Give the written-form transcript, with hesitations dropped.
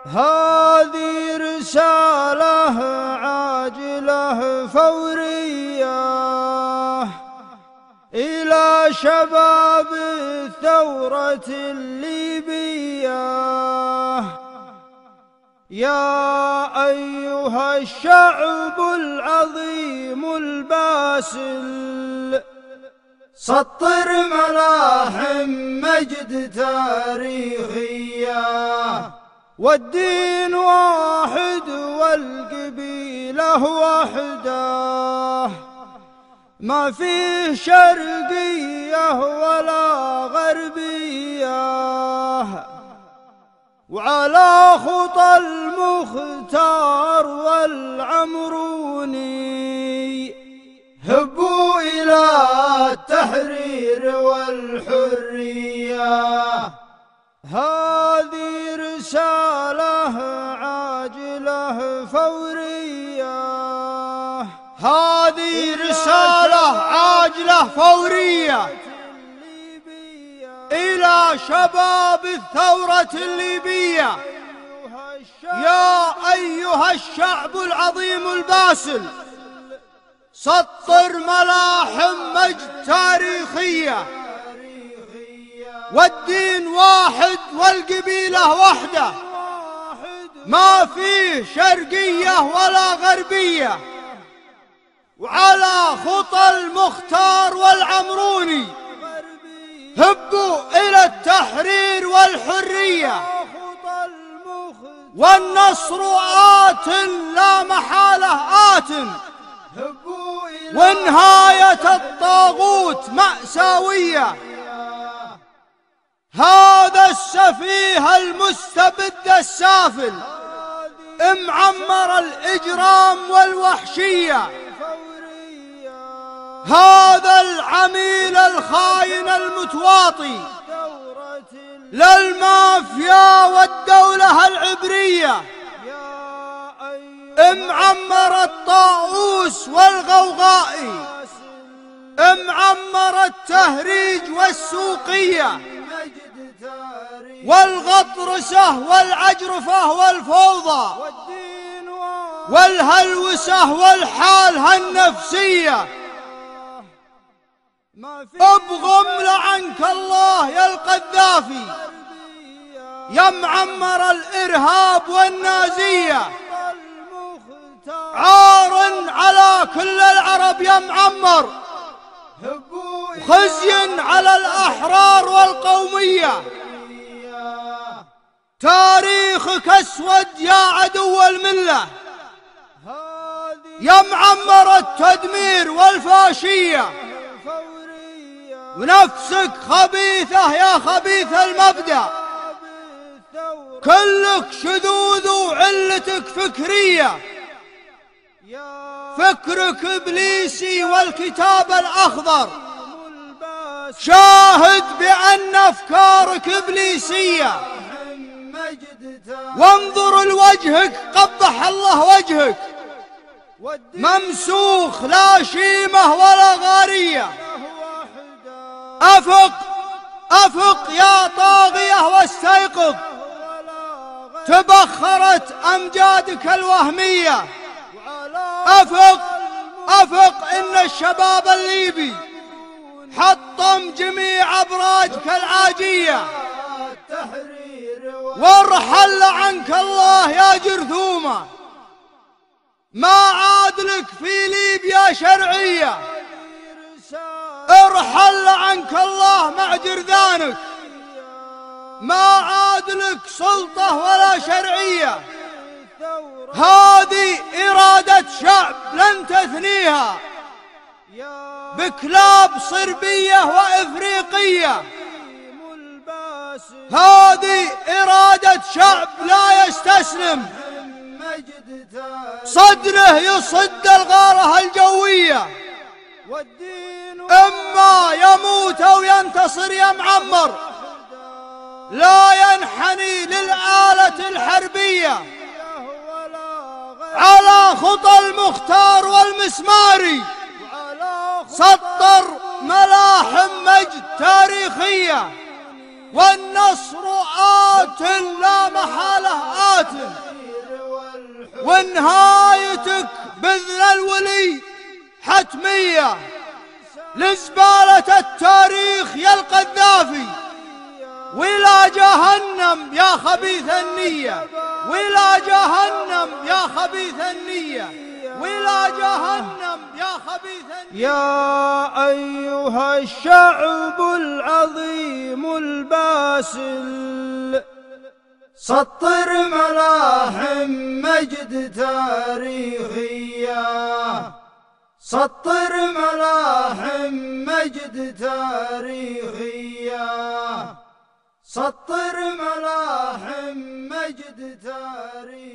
هذه رسالة عاجلة فورية إلى شباب الثورة الليبية. يا أيها الشعب العظيم الباسل، سطر ملاحم مجد تاريخية، والدين واحد والقبيلة وحده، ما فيه شرقية ولا غربية، وعلى خطى المختار والعمروني هبوا إلى التحرير والحرية. هذه رسالة عاجلة فورية، هذه رسالة عاجلة فورية إلى شباب الثورة الليبية. يا أيها الشعب العظيم الباسل، سطر ملاحم مجد تاريخية، والدين واحد والقبيلة وحده، ما فيه شرقية ولا غربية، وعلى خطى المختار والعمروني هبوا إلى التحرير والحرية، والنصر آت لا محالة آت، ونهاية الطاغوت مأساوية. هذا السفيه المستبد السافل معمر الإجرام والوحشية، هذا العميل الخاين المتواطي للمافيا والدولة العبرية، معمر الطاؤوس والغوغائي، معمر التهريج والسوقية والغطرسة والعجرفة والفوضى والهلوسة والحالة النفسية. ابغم لعنك الله يا القذافي، يا معمر الإرهاب والنازية، عار على كل العرب يا معمر، خزي على الأحرار والقومية. تاريخك أسود يا عدو الملة، يا معمر التدمير والفاشية، ونفسك خبيثة يا خبيث المبدأ، كلك شذوذ وعلتك فكرية، فكرك إبليسي والكتاب الأخضر شاهد بأن أفكارك إبليسية. وانظر لوجهك قبح الله وجهك، ممسوخ لا شيمة ولا غارية. أفق أفق يا طاغية واستيقظ، تبخرت أمجادك الوهمية. أفق أفق إن الشباب الليبي حطم جميع أبراجك العاجية، وارحل عنك الله يا جرثومة، ما عاد لك في ليبيا شرعية. ارحل عنك الله مع جرذانك، ما عاد لك سلطة ولا شرعية. هذه إرادة شعب لن تثنيها بكلاب صربية وإفريقية. هذه إرادة شعب لا يستسلم، صدره يصد الغارة الجوية، إما يموت أو ينتصر يا معمر، لا ينحني للآلة الحربية. على خطى المختار والمسماري سطر ملاحم مجد تاريخية، والنصر آت لا محالة آت. نهايتك بإذن الولي حتمية لزبالة التاريخ يا القذافي، وإلى جهنم يا خبيث النية، وإلى جهنم يا خبيث النية، وإلى جهنم يا خبيث النية. يا أيها الشعب العظيم الباسل، سطر ملاحم مجد تاريخية، سطر ملاحم مجد تاريخية، سطر ملاحم مجد تاريخية.